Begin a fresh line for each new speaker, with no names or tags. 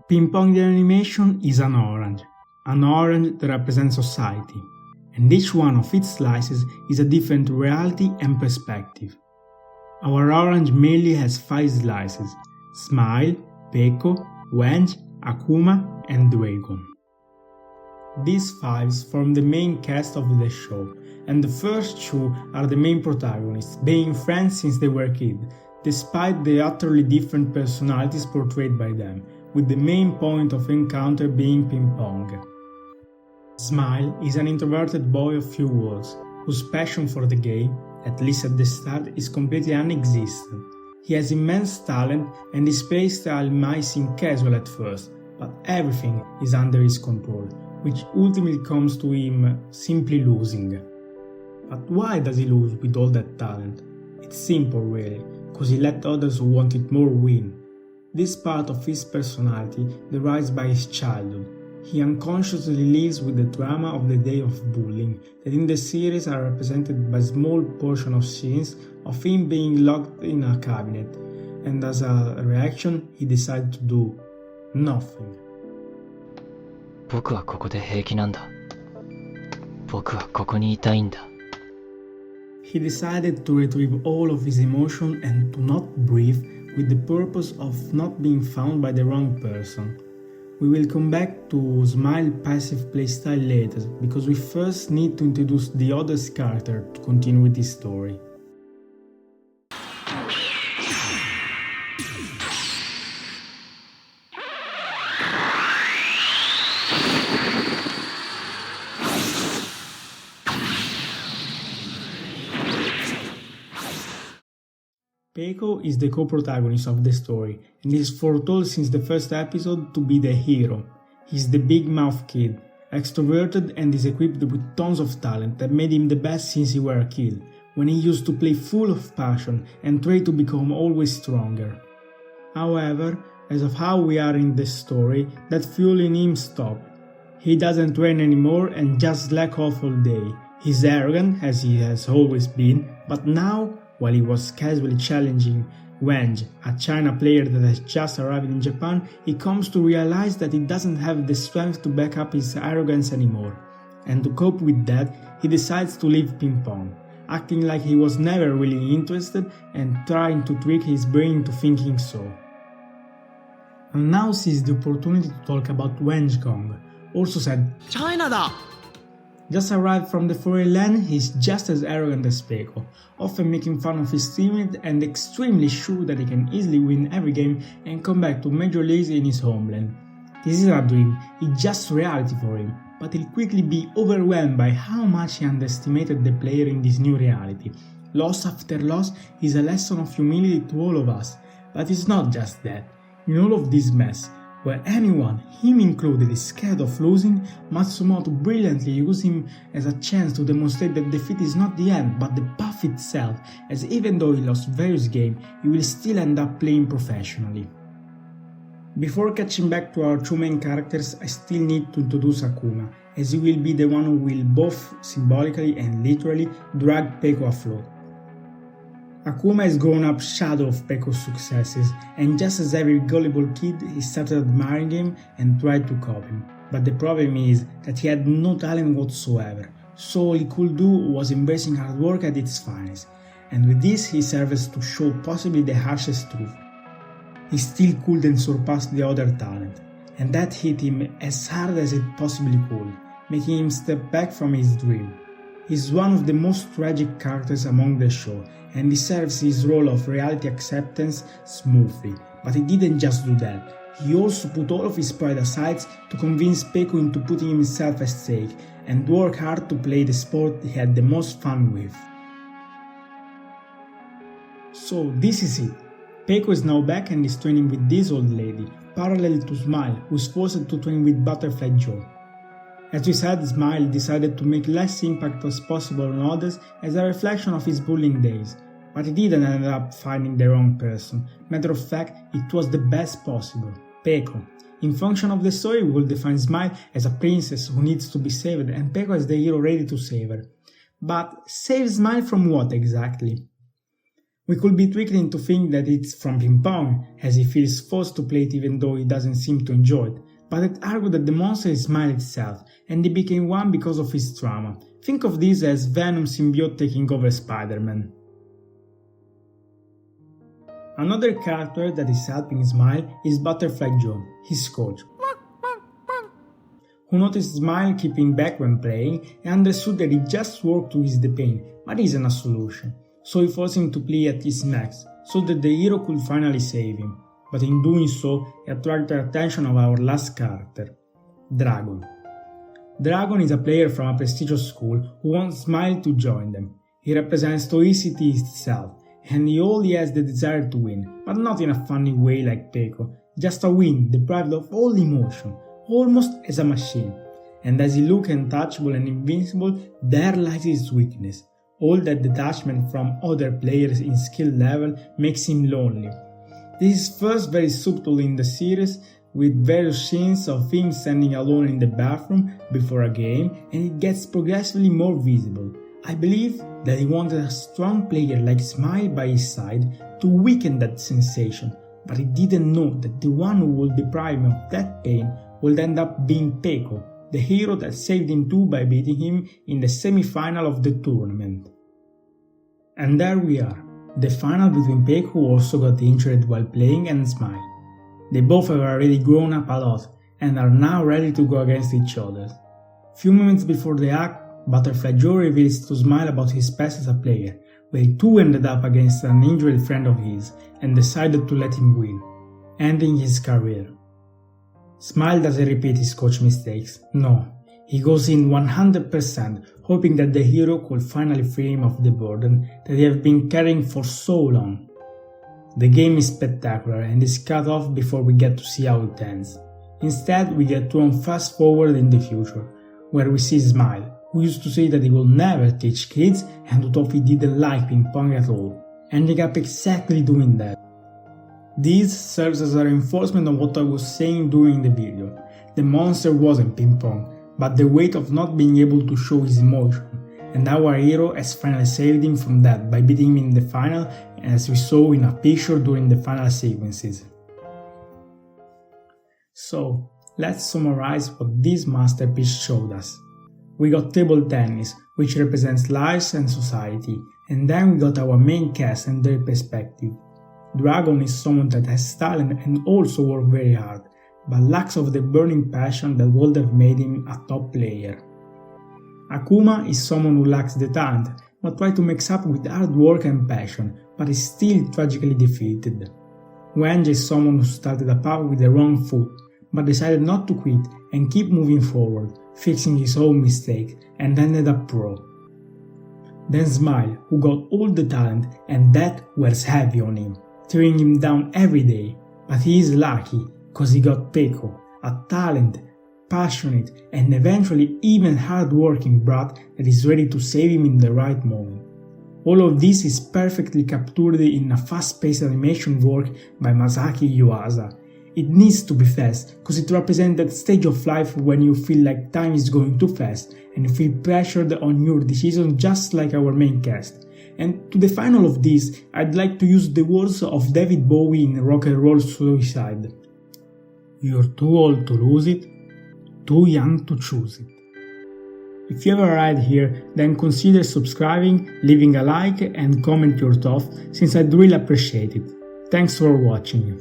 Ping Pong the animation is an orange that represents society, and each one of its slices is a different reality and perspective. Our orange mainly has 5 slices: Smile, Peko, Wenge, Akuma and Dragon. These 5 form the main cast of the show, and the first 2 are the main protagonists, being friends since they were kids, despite the utterly different personalities portrayed by them, with the main point of encounter being Ping Pong. Smile is an introverted boy of few words, whose passion for the game, at least at the start, is completely non-existent. He has immense talent and his playstyle might seem casual at first, but everything is under his control, which ultimately comes to him simply losing. But why does he lose with all that talent? It's simple really, because he let others who wanted more win. This part of his personality derives by his childhood. He unconsciously lives with the drama of the day of bullying that in the series are represented by small portion of scenes of him being locked in a cabinet, and as a reaction he decided to do nothing.
僕はここで平気なんだ。僕はここにいたいんだ。
He decided to retrieve all of his emotion and to not breathe with the purpose of not being found by the wrong person. We will come back to Smile passive playstyle later, because we first need to introduce the other's character to continue with this story. Peko is the co-protagonist of the story and is foretold since the first episode to be the hero. He's the big mouth kid, extroverted and is equipped with tons of talent that made him the best since he were a kid, when he used to play full of passion and try to become always stronger. However, as of how we are in the story, that fuel in him stopped. He doesn't train anymore and just slack off all day. He's arrogant as he has always been, but now, while he was casually challenging Wenge, a China player that has just arrived in Japan, he comes to realize that he doesn't have the strength to back up his arrogance anymore. And to cope with that, he decides to leave Ping Pong, acting like he was never really interested and trying to trick his brain into thinking so. And now sees the opportunity to talk about Wenge Kong, also said China da! Just arrived from the foreign land, he's just as arrogant as Peko, often making fun of his teammate and extremely sure that he can easily win every game and come back to major leagues in his homeland. This is a dream, it's just reality for him, but he'll quickly be overwhelmed by how much he underestimated the player in this new reality. Loss after loss is a lesson of humility to all of us, but it's not just that. In all of this mess, where anyone, him included, is scared of losing, Matsumoto brilliantly used him as a chance to demonstrate that defeat is not the end, but the path itself, as even though he lost various games, he will still end up playing professionally. Before catching back to our 2 main characters, I still need to introduce Akuma, as he will be the one who will both symbolically and literally drag Peko afloat. Akuma has grown up shadow of Peko's successes, and just as every gullible kid, he started admiring him and tried to copy him. But the problem is that he had no talent whatsoever, so all he could do was embracing hard work at its finest, and with this he serves to show possibly the harshest truth. He still couldn't surpass the other talent, and that hit him as hard as it possibly could, making him step back from his dream. He's one of the most tragic characters among the show, and deserves his role of reality acceptance smoothly, but he didn't just do that. He also put all of his pride aside to convince Peko into putting himself at stake, and work hard to play the sport he had the most fun with. So this is it. Peko is now back and is training with this old lady, parallel to Smile, who's forced to train with Butterfly Joe. As we said, Smile decided to make less impact as possible on others as a reflection of his bullying days, but he didn't end up finding the wrong person. Matter of fact, it was the best possible, Peko. In function of the story, we will define Smile as a princess who needs to be saved and Peko as the hero ready to save her. But save Smile from what exactly? We could be tricked into thinking that it's from Ping Pong, as he feels forced to play it even though he doesn't seem to enjoy it, but I'd argue that the monster is Smile itself, and he became one because of his trauma. Think of this as Venom symbiote taking over Spider-Man. Another character that is helping Smile is Butterfly Joe, his coach, who noticed Smile keeping back when playing and understood that it just worked to ease the pain, but isn't a solution. So he forced him to play at his max, so that the hero could finally save him. But in doing so, he attracted the attention of our last character, Dragon. Dragon is a player from a prestigious school who wants Smile to join them. He represents stoicity itself, and he only has the desire to win, but not in a funny way like Peko, just a win deprived of all emotion, almost as a machine. And as he looks untouchable and invincible, there lies his weakness. All that detachment from other players in skill level makes him lonely. This is first very subtle in the series, with various scenes of him standing alone in the bathroom before a game, and it gets progressively more visible. I believe that he wanted a strong player like Smile by his side to weaken that sensation, but he didn't know that the one who would deprive him of that pain would end up being Peko, the hero that saved him too by beating him in the semi-final of the tournament. And there we are, the final between Peko, who also got injured while playing, and Smile. They both have already grown up a lot and are now ready to go against each other. Few moments before the act, Butterfly Joe reveals to Smile about his past as a player, where he too ended up against an injured friend of his and decided to let him win, ending his career. Smile doesn't repeat his coach mistakes, no. He goes in 100%, hoping that the hero could finally free him of the burden that they have been carrying for so long. The game is spectacular and is cut off before we get to see how it ends. Instead, we get thrown fast forward in the future, where we see Smile, who used to say that he will never teach kids and who thought he didn't like ping pong at all, ending up exactly doing that. This serves as a reinforcement of what I was saying during the video. The monster wasn't Ping Pong, but the weight of not being able to show his emotion, and our hero has finally saved him from that by beating him in the final, as we saw in a picture during the final sequences. So, let's summarize what this masterpiece showed us. We got table tennis, which represents lives and society, and then we got our main cast and their perspective. Dragon is someone that has talent and also worked very hard, but lacks of the burning passion that would have made him a top player. Akuma is someone who lacks the talent, but tries to mix up with hard work and passion, but is still tragically defeated. Wenji is someone who started a path with the wrong foot, but decided not to quit and keep moving forward, fixing his own mistake, and ended up pro. Then Smile, who got all the talent and that wears heavy on him, tearing him down every day, but he is lucky cause he got Peko, a talent, passionate and eventually even hard-working brat that is ready to save him in the right moment. All of this is perfectly captured in a fast-paced animation work by Masaki Yuasa. It needs to be fast, cause it represents that stage of life when you feel like time is going too fast and you feel pressured on your decision just like our main cast. And to the final of this, I'd like to use the words of David Bowie in Rock and Roll Suicide. You're too old to lose it, too young to choose it. If you have arrived here, then consider subscribing, leaving a like and comment your thoughts, since I'd really appreciate it. Thanks for watching.